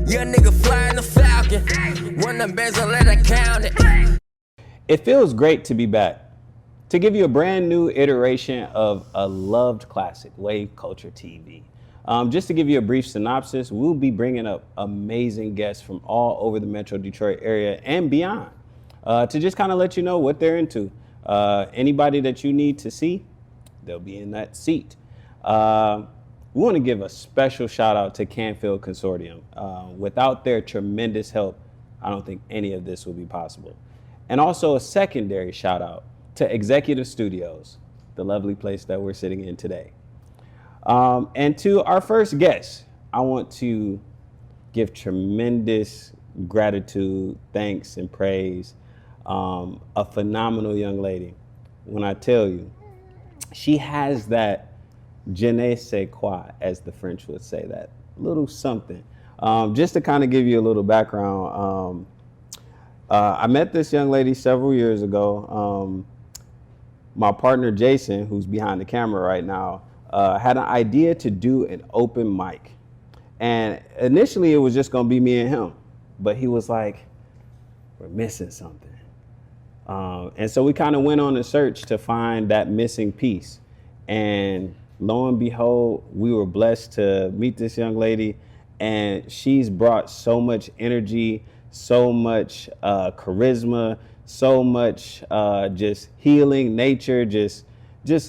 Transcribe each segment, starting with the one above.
Young nigga flying the Falcon. One of bands, I'll let I count it. It feels great to be back to give you a brand new iteration of a loved classic, Wave Culture TV. Just to give you a brief synopsis, we'll be bringing up amazing guests from all over the Metro Detroit area and beyond to just kind of let you know what they're into. Anybody that you need to see, they'll be in that seat. We want to give a special shout out to Canfield Consortium. Without their tremendous help, I don't think any of this would be possible. And also a secondary shout out to Executive Studios, the lovely place that we're sitting in today. And to our first guest, I want to give tremendous gratitude, thanks, and praise. A phenomenal young lady. When I tell you, she has that je ne sais quoi, as the French would say, that little something. Just to kind of give you a little background, I met this young lady several years ago. My partner, Jason, who's behind the camera right now, had an idea to do an open mic. And initially it was just gonna be me and him, but he was like, we're missing something. And so we kind of went on a search to find that missing piece. And lo and behold, we were blessed to meet this young lady, and she's brought so much energy, so much charisma, so much just healing, nature, just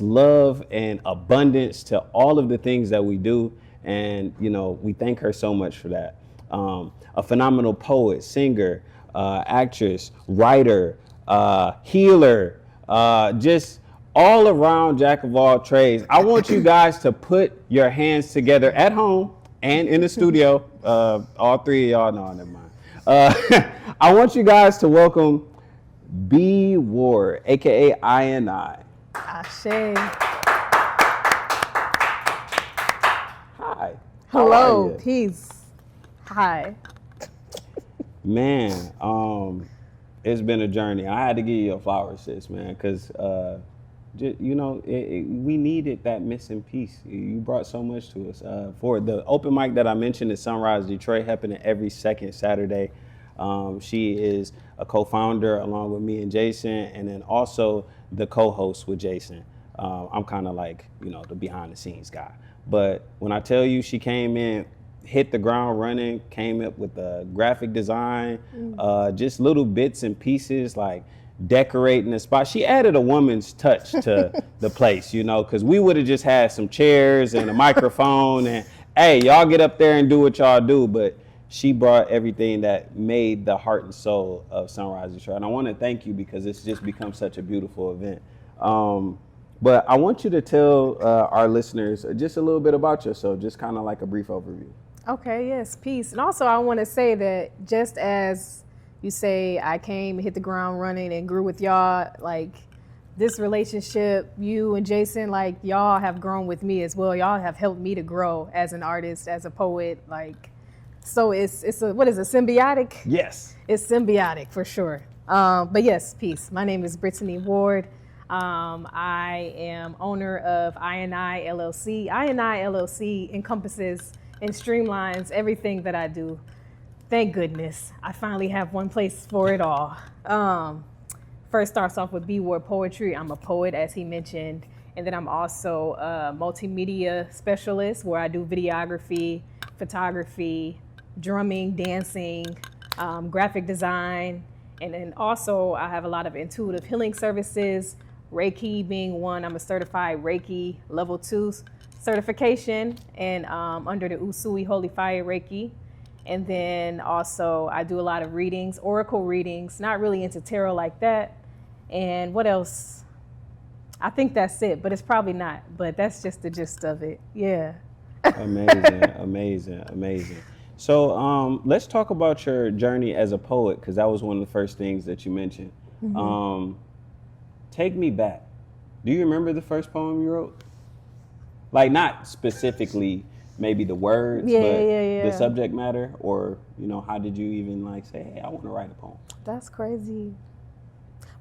love and abundance to all of the things that we do. And, you know, we thank her so much for that. A phenomenal poet, singer, actress, writer, healer, just all around jack of all trades. I want you guys to put your hands together at home and in the studio. All three of y'all, no, never mind. I want you guys to welcome B Ward, aka EyeNEye. Ashe. Hi. Hello, peace. Hi. Man, it's been a journey. I had to give you your flowers, sis, man, because you know, we needed that missing piece. You brought so much to us. For the open mic that I mentioned at Sunrise Detroit, happening every second Saturday. She is a co-founder along with me and Jason, and then also the co-host with Jason. I'm kind of like, you know, the behind the scenes guy. But when I tell you she came in, hit the ground running, came up with the graphic design, just little bits and pieces like decorating the spot. She added a woman's touch to the place, you know, because we would have just had some chairs and a microphone and, hey, y'all get up there and do what y'all do. But she brought everything that made the heart and soul of Sunrise Detroit. And I want to thank you because it's just become such a beautiful event. But I want you to tell our listeners just a little bit about yourself, just kind of like a brief overview. Okay, yes, peace. And also I want to say that just as you say, I came, hit the ground running and grew with y'all, like this relationship, you and Jason, like y'all have grown with me as well. Y'all have helped me to grow as an artist, as a poet, like, so it's a, what is it, symbiotic? Yes. It's symbiotic for sure. But yes, peace. My name is Brittany Ward. I am owner of EyeNEye LLC. EyeNEye LLC encompasses and streamlines everything that I do. Thank goodness. I finally have one place for it all. First starts off with BWARDPOETRY. I'm a poet, as he mentioned. And then I'm also a multimedia specialist where I do videography, photography, drumming, dancing, graphic design. And then also I have a lot of intuitive healing services, Reiki being one. I'm a certified Reiki level 2 certification and under the Usui Holy Fire Reiki. And then also I do a lot of readings, oracle readings, not really into tarot like that. And what else? I think that's it, but it's probably not, but that's just the gist of it. Yeah. Amazing, amazing, amazing. So let's talk about your journey as a poet, because that was one of the first things that you mentioned. Mm-hmm. Take me back. Do you remember the first poem you wrote? Like, not specifically maybe the words, Yeah, but yeah. the subject matter, or how did you even like say, hey, I want to write a poem? That's crazy.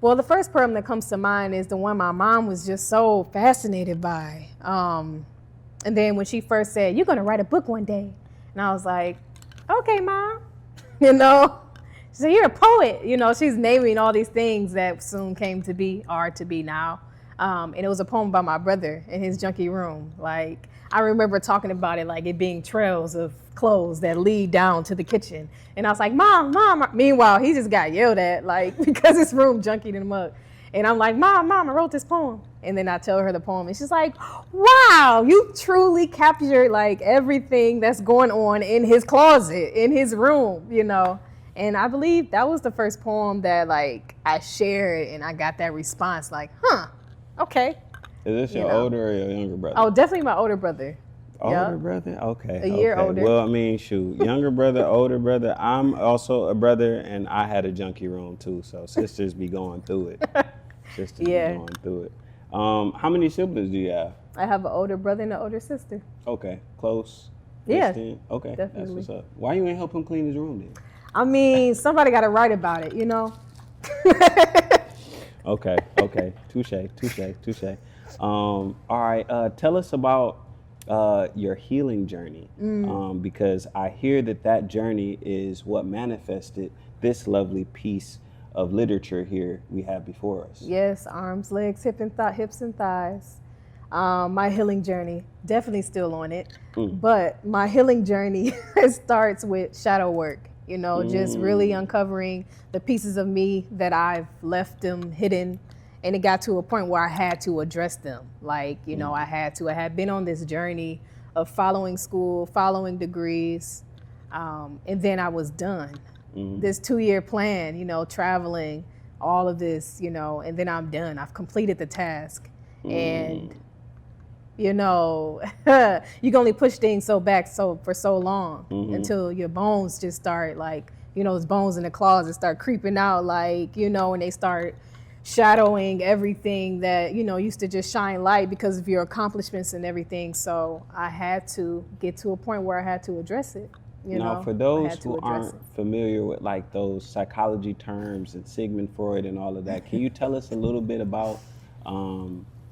Well, the first poem that comes to mind is the one my mom was just so fascinated by. And then when she first said, "You're gonna write a book one day," and I was like, "Okay, Mom," She said, "You're a poet." She's naming all these things that soon came to be, are to be now. And it was a poem by my brother in his junkie room. Like, I remember talking about it like it being trails of clothes that lead down to the kitchen. And I was like, Mom. Meanwhile, he just got yelled at, like, because his room junkied in the mug. And I'm like, Mom, I wrote this poem. And then I tell her the poem, and she's like, wow, you truly captured like everything that's going on in his closet, in his room, And I believe that was the first poem that like I shared, and I got that response like, huh, okay. Is this your older or your younger brother? Oh, definitely my older brother. Older brother? Okay. A year older. Well, I mean, shoot, younger brother, older brother. I'm also a brother, and I had a junkie room too, so sisters be going through it. Sisters be going through it. How many siblings do you have? I have an older brother and an older sister. Okay, close. Yeah. Distant? Okay, definitely. That's what's up. Why you ain't help him clean his room then? I mean, somebody got to write about it, Okay. Touche. All right, tell us about your healing journey, because I hear that journey is what manifested this lovely piece of literature here we have before us. Yes, arms, legs, hips and thighs. My healing journey, definitely still on it, but my healing journey starts with shadow work, just really uncovering the pieces of me that I've left them hidden. And it got to a point where I had to address them. Like, I had been on this journey of following school, following degrees, and then I was done. This 2-year plan, traveling, all of this, and then I'm done. I've completed the task. And, you can only push things for so long until your bones just start like, those bones in the closet start creeping out, like, and they start shadowing everything that, used to just shine light because of your accomplishments and everything. So I had to get to a point where I had to address it. Now, for those who aren't familiar with like those psychology terms and Sigmund Freud and all of that, can you tell us a little bit about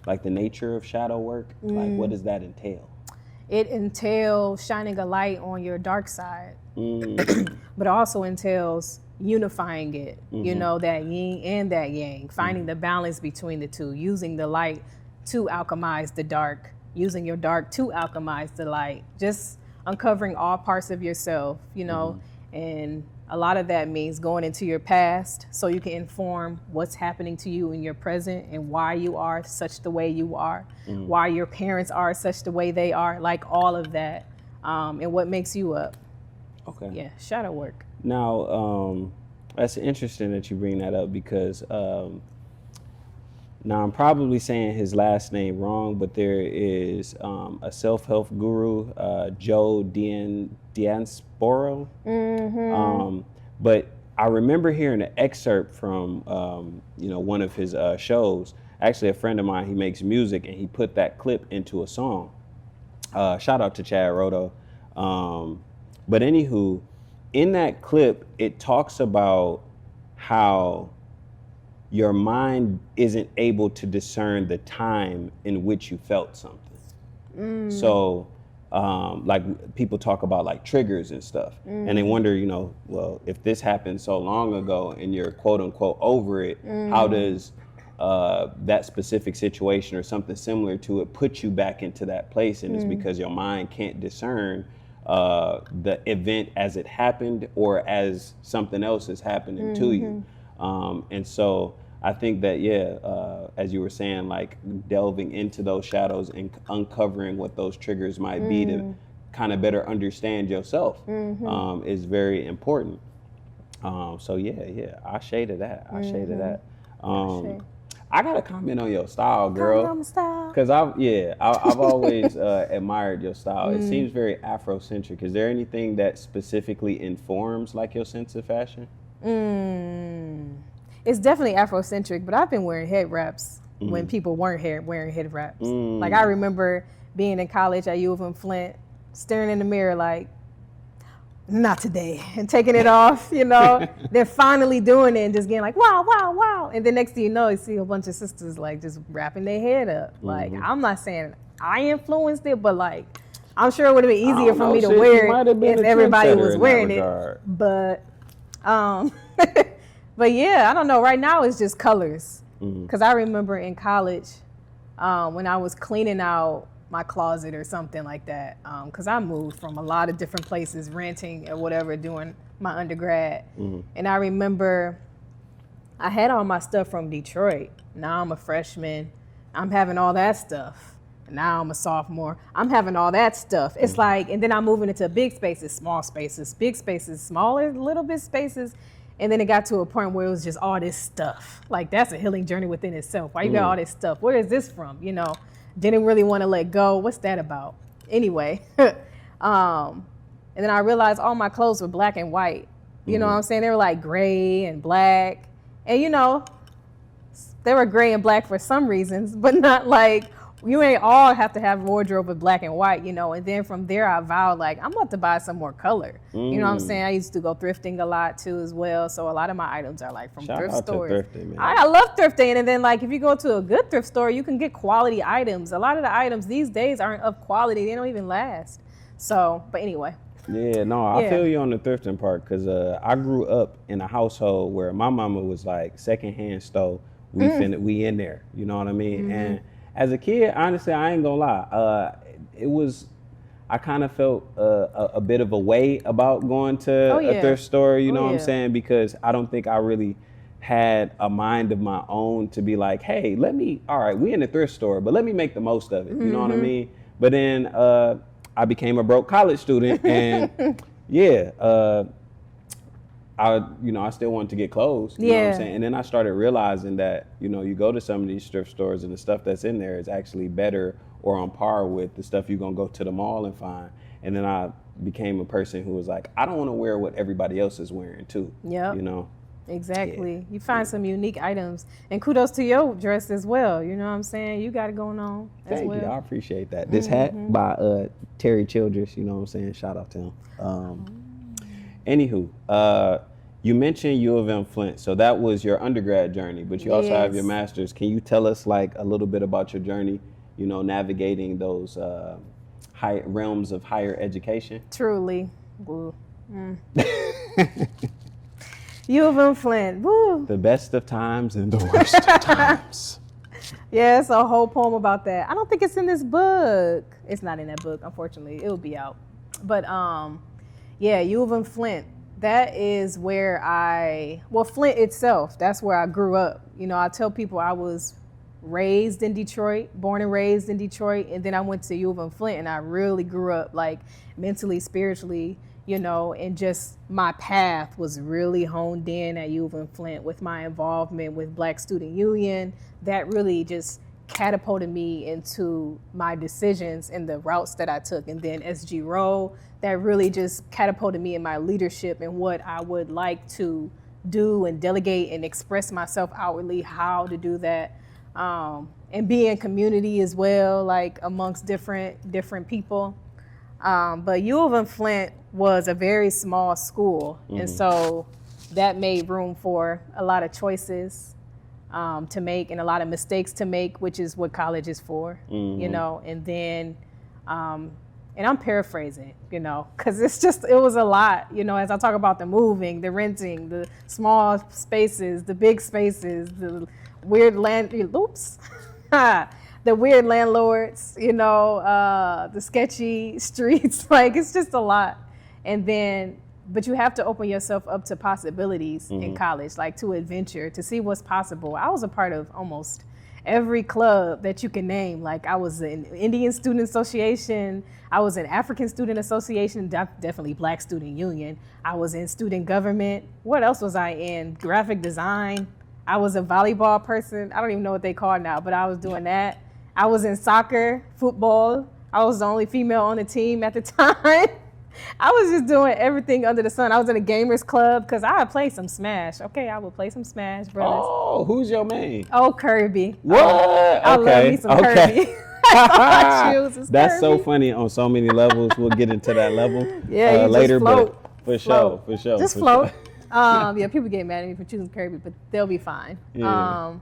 like the nature of shadow work? Like, what does that entail? It entails shining a light on your dark side, but also entails unifying it, that yin and that yang, finding the balance between the two, using the light to alchemize the dark, using your dark to alchemize the light, just uncovering all parts of yourself, and a lot of that means going into your past so you can inform what's happening to you in your present and why you are such the way you are, why your parents are such the way they are, like all of that, and what makes you up. Okay. Yeah, shadow work. Now, that's interesting that you bring that up because now I'm probably saying his last name wrong, but there is a self-help guru, Joe Diansporo. But I remember hearing an excerpt from one of his shows. Actually, a friend of mine, he makes music, and he put that clip into a song. Shout out to Chad Roto. But anywho, in that clip, it talks about how your mind isn't able to discern the time in which you felt something. So, like people talk about like triggers and stuff, and they wonder, well, if this happened so long ago and you're quote unquote over it, how does that specific situation or something similar to it put you back into that place? And it's because your mind can't discern the event as it happened or as something else is happening to you. And so I think that, as you were saying, like delving into those shadows and uncovering what those triggers might be to kind of better understand yourself is very important. So I shaded that. I got to comment on your style, girl. Because I've always admired your style. It seems very Afrocentric. Is there anything that specifically informs like your sense of fashion? It's definitely Afrocentric, but I've been wearing head wraps when people weren't wearing head wraps. Like I remember being in college at U of M Flint, staring in the mirror like, not today, and taking it off, you know. Then finally doing it and just getting like, wow, wow, wow. And then next thing you know, you see a bunch of sisters like just wrapping their head up. Like, I'm not saying I influenced it, but like, I'm sure it would have been easier for me to wear it if everybody was wearing it. But, but yeah, I don't know. Right now it's just colors. Because I remember in college when I was cleaning out my closet or something like that, because I moved from a lot of different places, renting or whatever, doing my undergrad. And I remember I had all my stuff from Detroit. Now I'm a freshman. I'm having all that stuff. Now I'm a sophomore. I'm having all that stuff. It's like, and then I'm moving into big spaces, small spaces, big spaces, smaller little bit spaces. And then it got to a point where it was just all this stuff. Like, that's a healing journey within itself. Why you got all this stuff? Where is this from? You know, didn't really want to let go. What's that about? Anyway. And then I realized all my clothes were black and white. You know what I'm saying? They were like gray and black. And, you know, they were gray and black for some reasons, but not like, you ain't all have to have a wardrobe with black and white, you know. And then from there, I vowed, like, I'm about to buy some more color. You know what I'm saying? I used to go thrifting a lot, too, as well. So a lot of my items are, like, from thrift stores. Shout out to thrifting, man. I love thrifting. And then, like, if you go to a good thrift store, you can get quality items. A lot of the items these days aren't of quality. They don't even last. So, but anyway. Yeah, no, I feel you on the thrifting part, because I grew up in a household where my mama was, like, secondhand stove. We in there. You know what I mean? And as a kid, honestly, I ain't gonna lie. I kind of felt a bit of a way about going to a thrift store, you know what I'm saying? Because I don't think I really had a mind of my own to be like, hey, all right, we in the thrift store, but let me make the most of it, you know what I mean? But then I became a broke college student, and I still wanted to get clothes, you know what I'm saying? And then I started realizing that, you know, you go to some of these thrift stores and the stuff that's in there is actually better or on par with the stuff you're gonna go to the mall and find. And then I became a person who was like, I don't wanna wear what everybody else is wearing too, you know? Exactly. Yeah. You find some unique items. And kudos to your dress as well, you know what I'm saying? You got it going on as well. Thank you, I appreciate that. This hat by Terry Childress, you know what I'm saying? Shout out to him. Anywho, you mentioned U of M Flint, so that was your undergrad journey, but you also have your master's. Can you tell us like a little bit about your journey, you know, navigating those high realms of higher education? Truly. U of M Flint, woo. The best of times and the worst of times. Yeah, it's a whole poem about that. I don't think it's in this book. It's not in that book, unfortunately. It'll be out. But yeah, U of M Flint, that is where Flint itself, that's where I grew up. You know, I tell people I was raised in Detroit, born and raised in Detroit, and then I went to U of M Flint, and I really grew up like mentally, spiritually, you know, and just my path was really honed in at U of M Flint with my involvement with Black Student Union. That really just catapulted me into my decisions and the routes that I took. And then SG Row, that really just catapulted me in my leadership and what I would like to do and delegate and express myself outwardly, how to do that. And be in community as well, like amongst different people. But U of M Flint was a very small school. And so that made room for a lot of choices to make and a lot of mistakes to make, which is what college is for, you know. And then, and I'm paraphrasing, you know, because it was a lot, you know, as I talk about the moving, the renting, the small spaces, the big spaces, the weird the weird landlords, you know, the sketchy streets, like it's just a lot. And then, but you have to open yourself up to possibilities in college, like to adventure, to see what's possible. I was a part of almost every club that you can name. Like I was in Indian Student Association, I was in African Student Association, definitely Black Student Union. I was in student government. What else was I in? Graphic design. I was a volleyball person. I don't even know what they call it now, but I was doing that. I was in soccer, football. I was the only female on the team at the time. I was just doing everything under the sun. I was in a gamers club because I would play some Smash. Okay, I would play some Smash Brothers. Oh, who's your main? Oh, Kirby. What? I love me some Kirby. I choose is That's so Kirby. funny on so many levels. We'll get into that level Yeah, you later, just float. but for sure, Float. for sure. Just for float. Sure. Yeah, people get mad at me for choosing Kirby, but they'll be fine. Yeah.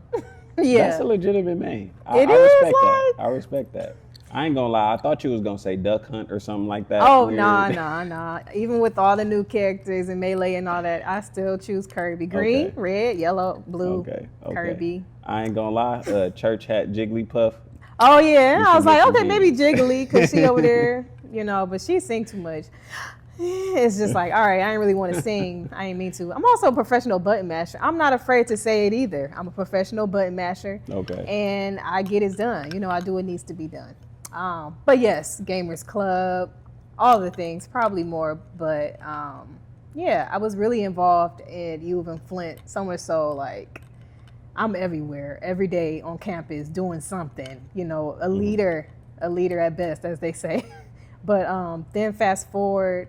Yeah. That's a legitimate name. It I is, respect that. like- I respect that. I ain't gonna lie. I thought you was gonna say Duck Hunt or something like that. Oh, Weird. nah. Even with all the new characters and Melee and all that, I still choose Kirby. Green, Okay. red, yellow, blue, Okay. Kirby. I ain't gonna lie. Church hat Jigglypuff. Oh, yeah. You I was should like, get some okay, maybe Jiggly. Jiggly, because she over there, but she sing too much. It's just like, all right, I ain't really want to sing. I ain't mean to. I'm also a professional button masher. I'm not afraid to say it either. I'm a professional button masher. Okay. And I get it done. I do what needs to be done. But yes, Gamers Club, all the things, probably more. But yeah, I was really involved at U of M Flint, so much so like I'm everywhere, every day on campus doing something, a leader at best, as they say. But then fast forward,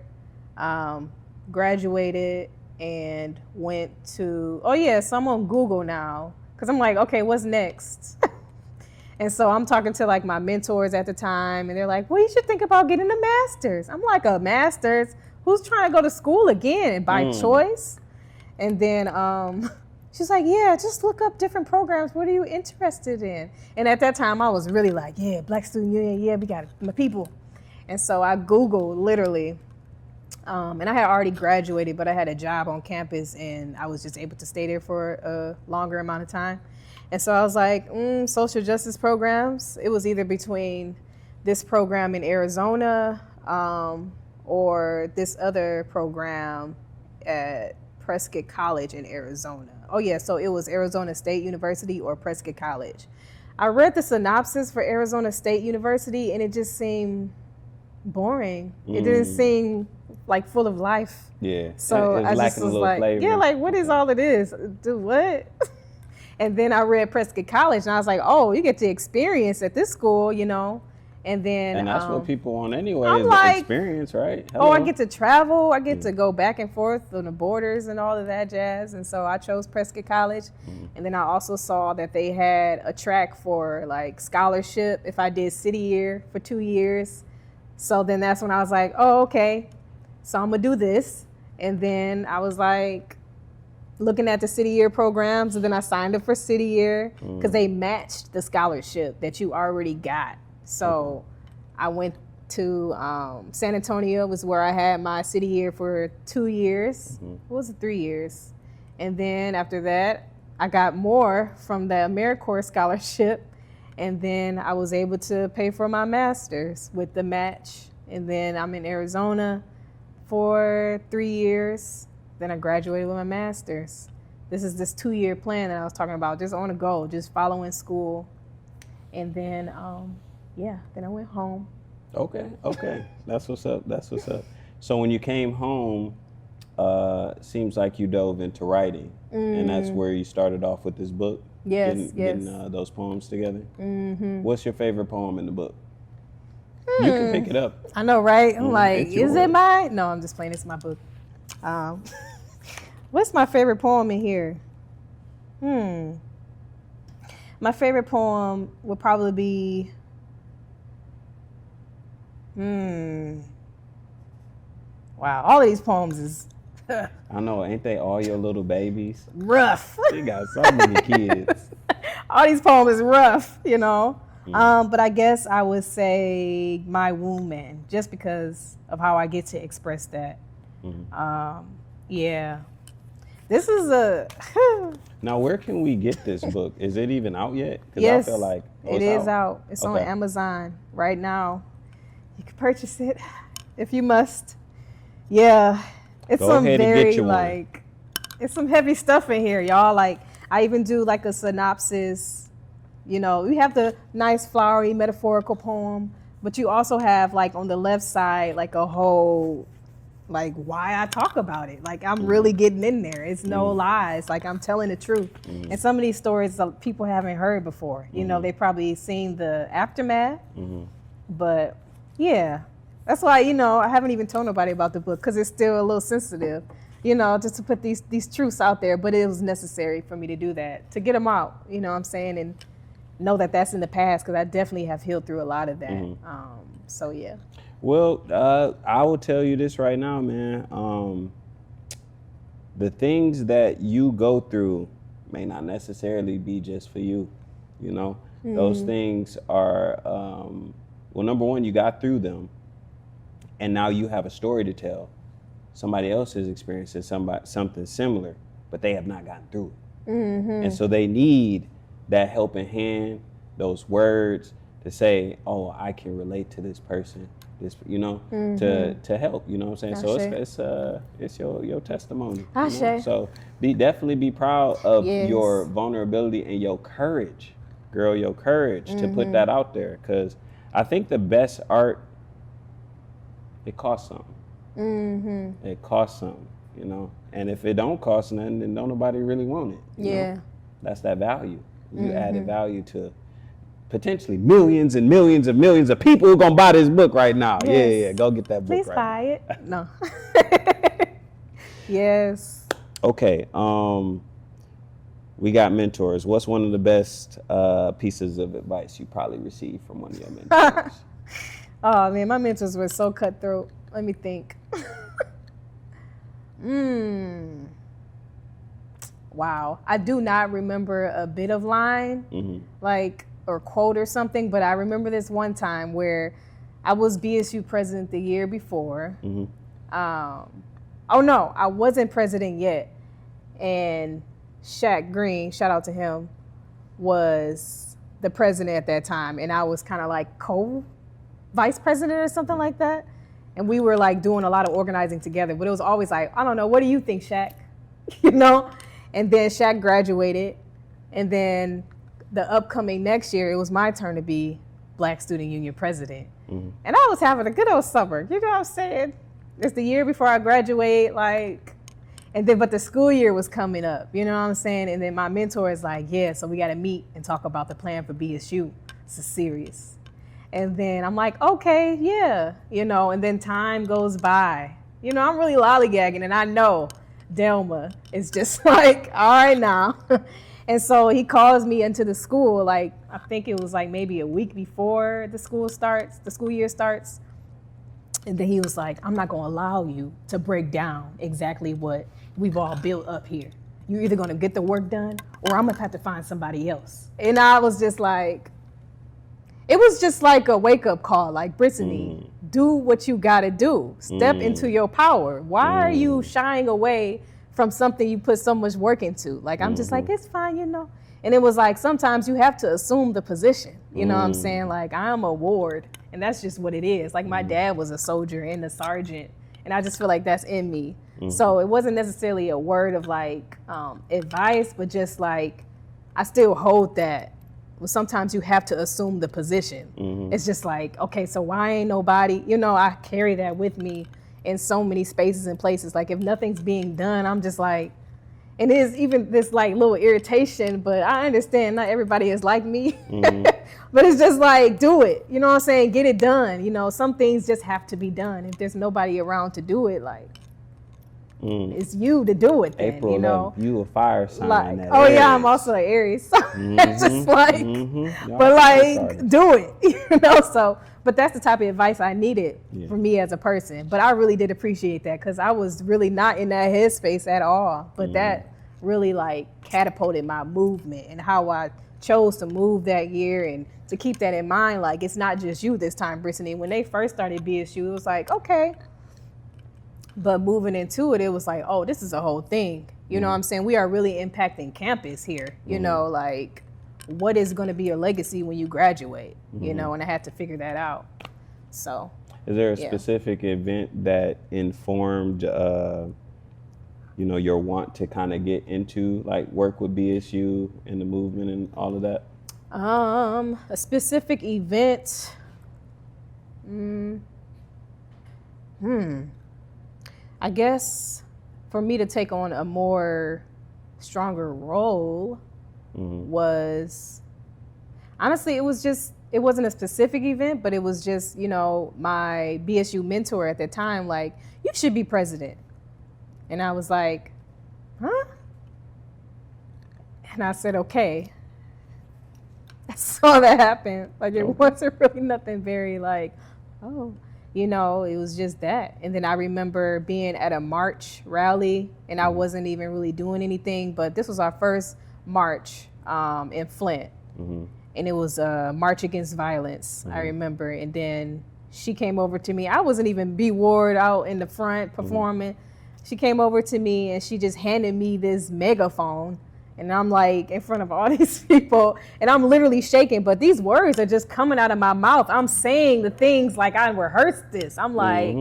graduated and went to, so I'm on Google now because I'm like, okay, what's next? And so I'm talking to like my mentors at the time, and they're like, well, you should think about getting a master's. I'm like, a master's? Who's trying to go to school again by choice? And then she's like, yeah, just look up different programs. What are you interested in? And at that time, I was really like, yeah, Black Student Union, yeah, we got it, my people. And so I Googled literally, and I had already graduated, but I had a job on campus, and I was just able to stay there for a longer amount of time. And so I was like, social justice programs. It was either between this program in Arizona or this other program at Prescott College in Arizona. Oh yeah, so it was Arizona State University or Prescott College. I read the synopsis for Arizona State University, and it just seemed boring. It didn't seem like full of life. Yeah. So It's I just lacking a was little like, flavor. yeah, like what is all of this? Do what? And then I read Prescott College, and I was like, oh, you get to experience at this school, And then And that's what people want anyway, I'm is the like, experience, right? oh, I Hello. get to travel. I get to go back and forth on the borders and all of that jazz. And so I chose Prescott College. And then I also saw that they had a track for like scholarship if I did City Year for 2 years. So then that's when I was like, oh, okay, so I'm gonna do this. And then I was like looking at the City Year programs, and then I signed up for City Year because they matched the scholarship that you already got. So I went to San Antonio, was where I had my City Year for 2 years. What was it, 3 years? And then after that, I got more from the AmeriCorps scholarship. And then I was able to pay for my master's with the match. And then I'm in Arizona for 3 years. Then I graduated with my master's. This is this 2-year plan that I was talking about, just on a go, just following school. And then, then I went home. Okay. That's what's up. So when you came home, seems like you dove into writing, and that's where you started off with this book. Yes, getting those poems together. What's your favorite poem in the book? You can pick it up. I know, right? I'm like, it's is it yours. mine? No, I'm just playing. It's my book. What's my favorite poem in here? My favorite poem would probably be, wow, all of these poems is I know, ain't they all your little babies? rough. You got so many kids. All these poems is rough, But I guess I would say My Womb Man, just because of how I get to express that. Yeah. This is a... Now, where can we get this book? Is it even out yet? Because Yes, I feel like it is out. It's on Okay. Amazon right now. You can purchase it if you must. Yeah, it's Go some ahead and very get you one. like, it's some heavy stuff in here, y'all. Like, I even do like a synopsis. We have the nice flowery metaphorical poem, but you also have like on the left side like a whole, like why I talk about it. Like I'm really getting in there. It's no lies. Like I'm telling the truth. And some of these stories people haven't heard before. They probably seen the aftermath. But yeah, that's why I haven't even told nobody about the book because it's still a little sensitive. Just to put these truths out there. But it was necessary for me to do that, to get them out. You know what I'm saying? And know that that's in the past, because I definitely have healed through a lot of that. So yeah. Well, I will tell you this right now, man. The things that you go through may not necessarily be just for you, you know? Those things are, well, number one, you got through them, and now you have a story to tell. Somebody else is experiencing something similar, but they have not gotten through it. And so they need that helping hand, those words to say, oh, I can relate to this person, this, you know, to help, you know what I'm saying? So it's your testimony. You know? So definitely be proud of your vulnerability and your courage, girl, your courage to put that out there. Because I think the best art, it costs something. It costs something, you know? And if it don't cost nothing, then don't nobody really want it. You know? That's that value. You added value to potentially millions and millions and millions of people who are gonna buy this book right now. Yeah, go get that book. Please buy it. No. Yes. Okay. We got mentors. What's one of the best pieces of advice you probably received from one of your mentors? Oh man, my mentors were so cutthroat. Let me think. Wow. I do not remember a bit of line, like, or quote or something, but I remember this one time where I was BSU president the year before. Oh no, I wasn't president yet. And Shaq Green, shout out to him, was the president at that time. And I was kind of like co-vice president or something like that. And we were like doing a lot of organizing together, but it was always like, I don't know, what do you think, Shaq? You know? And then Shaq graduated, and then the upcoming next year, it was my turn to be Black Student Union president. And I was having a good old summer, you know what I'm saying? It's the year before I graduate, like, and then, but the school year was coming up, you know what I'm saying? And then my mentor is like, yeah, so we gotta meet and talk about the plan for BSU. This is serious. And then I'm like, okay, yeah, you know, and then time goes by. You know, I'm really lollygagging, and I know Delma is just like, all right now. And so he calls me into the school, like, I think it was like maybe a week before the school year starts. And then he was like, I'm not gonna allow you to break down exactly what we've all built up here. You're either gonna get the work done, or I'm gonna have to find somebody else. And I was just like, it was just like a wake-up call, like, Brittany, do what you gotta do. Step into your power. Why are you shying away from something you put so much work into? Like, I'm just like, it's fine, you know? And it was like, sometimes you have to assume the position. You know what I'm saying? Like, I'm a ward, and that's just what it is. Like, my dad was a soldier and a sergeant, and I just feel like that's in me. So it wasn't necessarily a word of like advice, but just like, I still hold that. Well, sometimes you have to assume the position. It's just like, okay, so why ain't nobody, you know, I carry that with me in so many spaces and places. Like, if nothing's being done, I'm just like, and there's even this like little irritation, but I understand not everybody is like me. But it's just like, do it. You know what I'm saying? Get it done. You know, some things just have to be done. If there's nobody around to do it, like, it's you to do it then, April, you know? you a fire sign. Like, that oh Aries. yeah, I'm also an Aries. So it's just like, but like, do it, you know? So, but that's the type of advice I needed for me as a person. But I really did appreciate that, because I was really not in that headspace at all. But that really like catapulted my movement and how I chose to move that year, and to keep that in mind. Like, it's not just you this time, Brittany. When they first started BSU, it was like, okay. But moving into it, it was like, oh, this is a whole thing. You know what I'm saying? We are really impacting campus here. You know, like, what is going to be your legacy when you graduate? You know, and I had to figure that out. So. Is there a specific event that informed, you know, your want to kind of get into like work with BSU and the movement and all of that? A specific event. I guess for me to take on a more stronger role was, honestly, it wasn't a specific event, but it was just, you know, my BSU mentor at the time, like, you should be president. And I was like, huh? And I said, okay. That's all that happened. Like, it wasn't really nothing very like, oh, you know, it was just that. And then I remember being at a march rally, and I wasn't even really doing anything, but this was our first march in Flint. And it was a march against violence, I remember. And then she came over to me. I wasn't even B Ward out in the front performing. She came over to me and she just handed me this megaphone. And I'm like in front of all these people and I'm literally shaking, but these words are just coming out of my mouth. I'm saying the things like I rehearsed this. I'm like,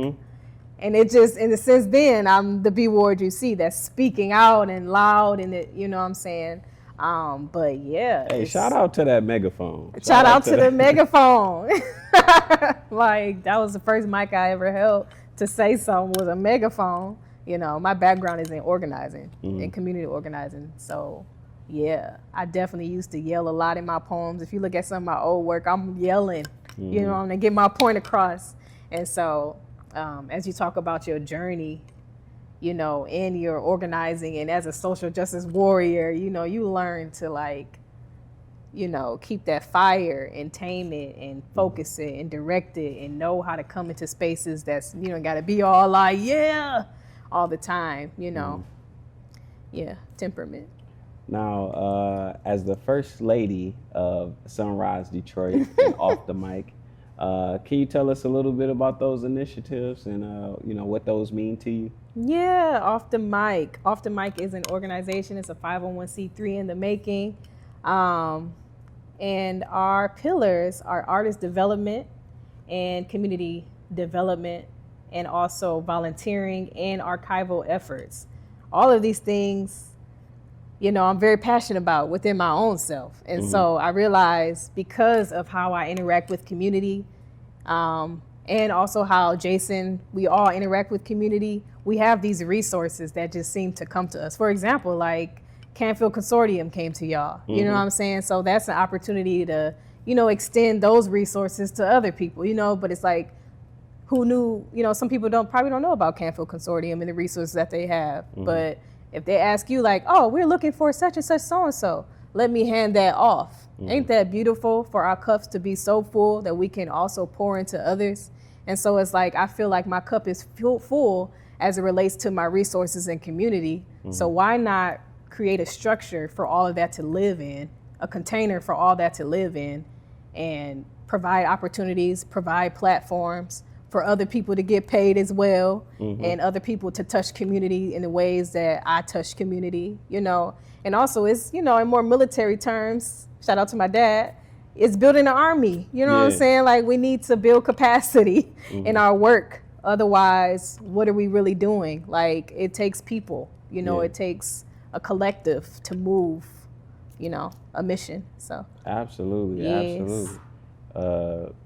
and it just, and since then, I'm the B Ward you see that's speaking out and loud and it, you know what I'm saying? But yeah. Hey, shout out to that megaphone. Shout out to the megaphone. Like, that was the first mic I ever held to say something was a megaphone. You know, my background is in organizing, in community organizing. So, yeah, I definitely used to yell a lot in my poems. If you look at some of my old work, I'm yelling, you know, I'm gonna get my point across. And so, as you talk about your journey, you know, in your organizing and as a social justice warrior, you know, you learn to like, you know, keep that fire and tame it and focus it and direct it and know how to come into spaces that's, you know, gotta be all like, yeah, all the time, you know. Yeah, temperament. Now, as the first lady of Sunrise Detroit and Off the Mic, can you tell us a little bit about those initiatives and, you know, what those mean to you? Yeah, Off the Mic. Off the Mic is an organization. It's a 501c3 in the making. And our pillars are artist development and community development, and also volunteering and archival efforts. All of these things, you know, I'm very passionate about within my own self. And so I realized because of how I interact with community, and also how Jason, we all interact with community, we have these resources that just seem to come to us. For example, like Canfield Consortium came to y'all, you know what I'm saying? So that's an opportunity to, you know, extend those resources to other people, you know, but it's like, who knew, you know, some people probably don't know about Canfield Consortium and the resources that they have. But if they ask you like, oh, we're looking for such and such so-and-so, let me hand that off. Ain't that beautiful for our cups to be so full that we can also pour into others? And so it's like, I feel like my cup is full as it relates to my resources and community. So why not create a structure for all of that to live in, a container for all that to live in, and provide opportunities, provide platforms for other people to get paid as well, and other people to touch community in the ways that I touch community, you know. And also it's, you know, in more military terms, shout out to my dad, it's building an army, you know what I'm saying? Like, we need to build capacity in our work. Otherwise, what are we really doing? Like, it takes people, you know, it takes a collective to move, you know, a mission, so. Absolutely, absolutely.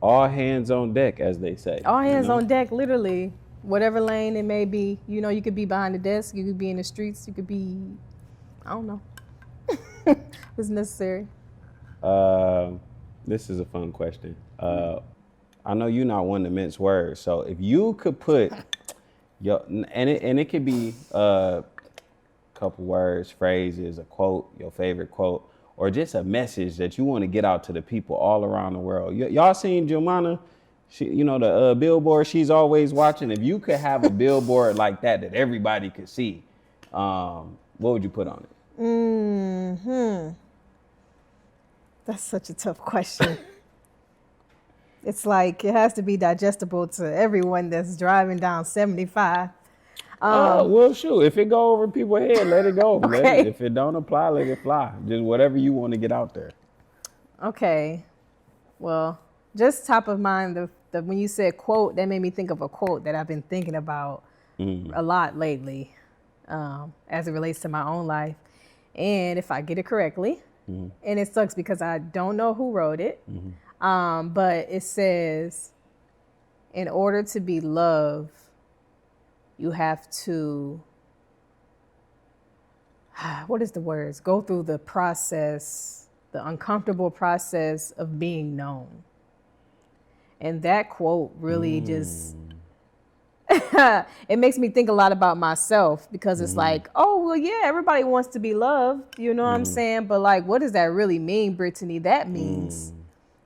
All hands on deck, as they say. All hands on deck, literally. Whatever lane it may be. You know, you could be behind the desk, you could be in the streets, you could be, I don't know. What's necessary? This is a fun question. I know you're not one to mince words, so if you could put your, and it could be a couple words, phrases, a quote, your favorite quote, or just a message that you want to get out to the people all around the world. Y'all seen Jumana? She, you know, the billboard, she's always watching. If you could have a billboard like that everybody could see, what would you put on it? That's such a tough question. It's like, it has to be digestible to everyone that's driving down 75. Well, shoot, if it go over people's head, let it go. Okay. If it don't apply, let it fly. Just whatever you want to get out there. Okay. Well, just top of mind, when you said quote, that made me think of a quote that I've been thinking about a lot lately, as it relates to my own life. And if I get it correctly, and it sucks because I don't know who wrote it, but it says, in order to be loved, you have to, what is the words? Go through the process, the uncomfortable process of being known. And that quote really just, it makes me think a lot about myself because it's like, oh, well, yeah, everybody wants to be loved. You know what I'm saying? But like, what does that really mean, Brittany? That means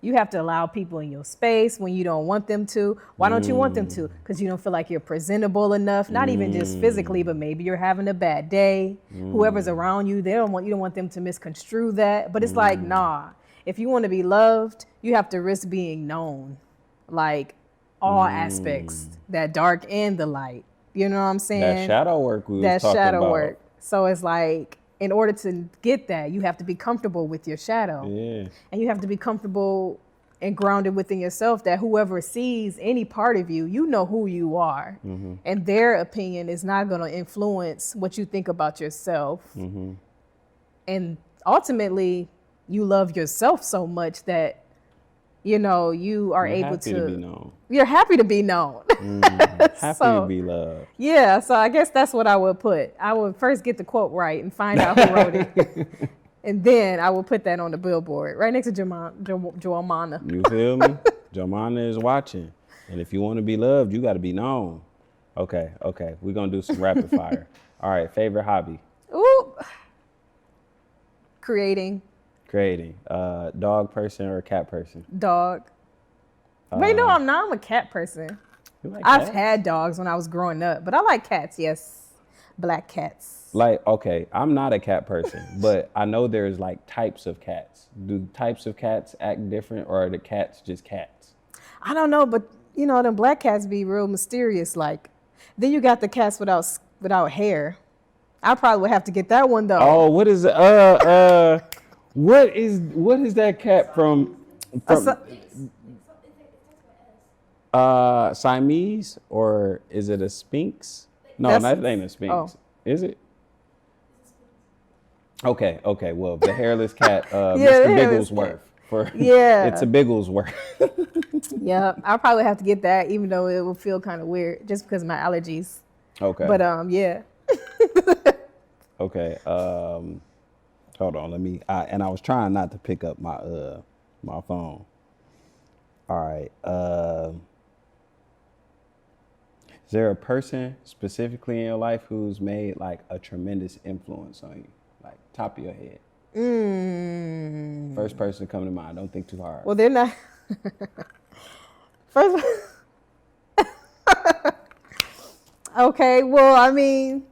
you have to allow people in your space when you don't want them to. Why don't you want them to? Because you don't feel like you're presentable enough, not even just physically, but maybe you're having a bad day. Whoever's around you, you don't want them to misconstrue that. But it's like, nah, if you want to be loved, you have to risk being known. Like all aspects, that dark and the light. You know what I'm saying? That shadow work we was talking shadow about. work. So it's like, in order to get that, you have to be comfortable with your shadow. Yeah. And you have to be comfortable and grounded within yourself that whoever sees any part of you, you know who you are. And their opinion is not going to influence what you think about yourself. And ultimately, you love yourself so much that, you know, you are able to be known. You're happy to be known. Happy So, to be loved. yeah, so I guess that's what I would put. I would first get the quote right and find out who wrote it. And then I will put that on the billboard right next to Joamana. You feel me? Joamana is watching. And if you want to be loved, you got to be known. Okay. We're going to do some rapid fire. All right, favorite hobby? Ooh. Creating. Dog person or cat person? Dog. Wait, no, I'm not. I'm a cat person. You like I've cats? had dogs when I was growing up, but I like cats, yes. Black cats. Like, okay, I'm not a cat person, but I know there's like types of cats. Do types of cats act different, or are the cats just cats? I don't know, but you know, them black cats be real mysterious. Like, then you got the cats without hair. I probably would have to get that one though. Oh, what is what is that cat from Siamese, or is it a Sphinx? No, that ain't a Sphinx. Oh. Is it? Okay. Well, the hairless cat, Yeah, Mr. the hairless Bigglesworth. Yeah. It's a Bigglesworth. Yeah, I'll probably have to get that, even though it will feel kind of weird just because of my allergies. Okay. But yeah. Okay. Hold on. Let me. And I was trying not to pick up my my phone. All right. Is there a person specifically in your life who's made like a tremendous influence on you, like top of your head? First person to come to mind. Don't think too hard. Well, they're not. First. Okay. Well, I mean,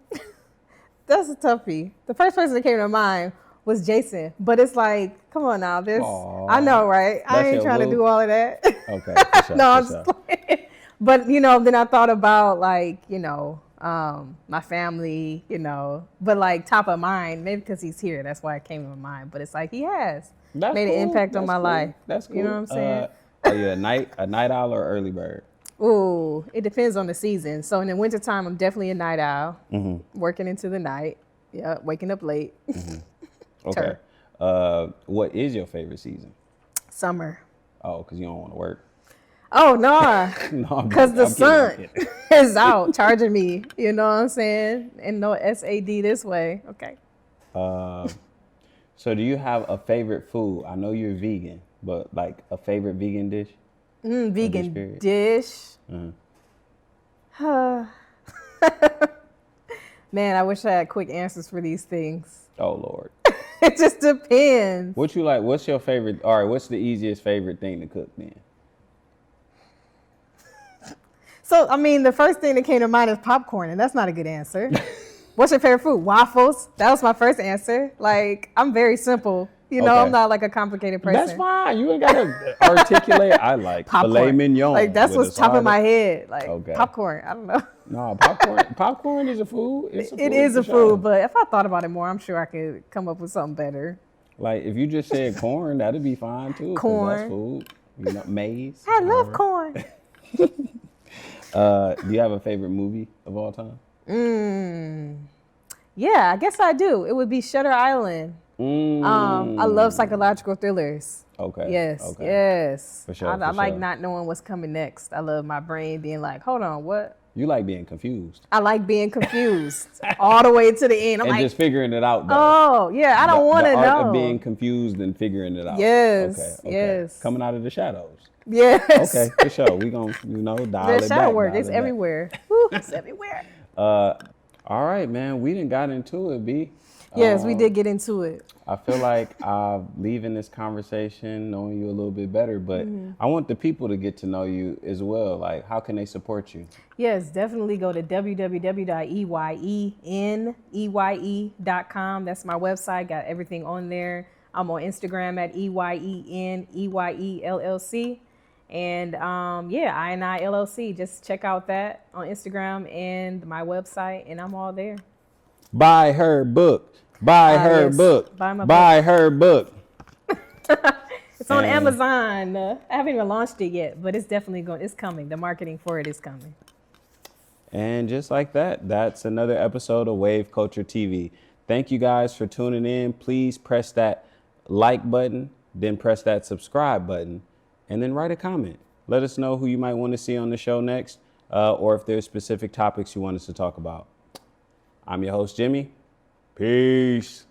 that's a toughie. The first person that came to mind was Jason, but it's like, come on now, this. Aww. I know, right? I ain't trying to do all of that. Okay. For sure, No, I'm for just sure. playing. But you know, then I thought about like, you know, my family, you know, but like top of mind, maybe because he's here, that's why it came to my mind. But it's like he has made an impact on my life. That's cool. You know what I'm saying? Are you a night owl or early bird? Ooh, it depends on the season. So in the wintertime, I'm definitely a night owl, working into the night. Yeah, waking up late. Okay. What is your favorite season? Summer. Oh, because you don't want to work. Oh, no, No, because the I'm sun kidding. is out charging me. You know what I'm saying? And no SAD this way. Okay. So do you have a favorite food? I know you're vegan, but like a favorite vegan dish? Vegan dish. Man, I wish I had quick answers for these things. Oh, Lord. It just depends. What you like? What's your favorite? All right, what's the easiest favorite thing to cook then? So, I mean, the first thing that came to mind is popcorn, and that's not a good answer. What's your favorite food? Waffles. That was my first answer. Like, I'm very simple. You know, Okay. I'm not like a complicated person. That's fine. You ain't got to articulate. I like filet mignon. Like, that's with what's a top of side my head. Like, Okay. popcorn. I don't know. No, popcorn is a food. It's a food It is for a sure. food, but if I thought about it more, I'm sure I could come up with something better. Like, if you just said corn, that'd be fine too. 'Cause Corn. That's food. You know, maize. I love whatever. corn. Do you have a favorite movie of all time? Yeah, I guess I do. It would be Shutter Island. I love psychological thrillers. Okay. Yes, Okay. yes. For sure, I for like sure. not knowing what's coming next. I love my brain being like, hold on, what? You like being confused I like being confused all the way to the end. I'm and like, just figuring it out. Though. oh, yeah, I don't want to The art know. of being confused and figuring it out. Yes, Okay. yes. Coming out of the shadows. Yes. Okay, for sure. We gonna, dial The it back. shadow work, dial it's it back. everywhere. Woo, it's everywhere. All right, man. We done got into it, B. Yes, we did get into it. I feel like I'm leaving this conversation knowing you a little bit better, but I want the people to get to know you as well. Like, how can they support you? Yes, definitely go to www.eyeneye.com. That's my website. Got everything on there. I'm on Instagram at EYENEYE LLC. And EyeNeye LLC. Just check out that on Instagram and my website, and I'm all there. Buy her book. Buy her Yes. book. Buy my Buy her book. It's on Amazon. I haven't even launched it yet, but it's definitely going. It's coming. The marketing for it is coming. And just like that, that's another episode of Wave Culture TV. Thank you guys for tuning in. Please press that like button, then press that subscribe button, and then write a comment. Let us know who you might want to see on the show next, or if there's specific topics you want us to talk about. I'm your host, Jimmy. Peace.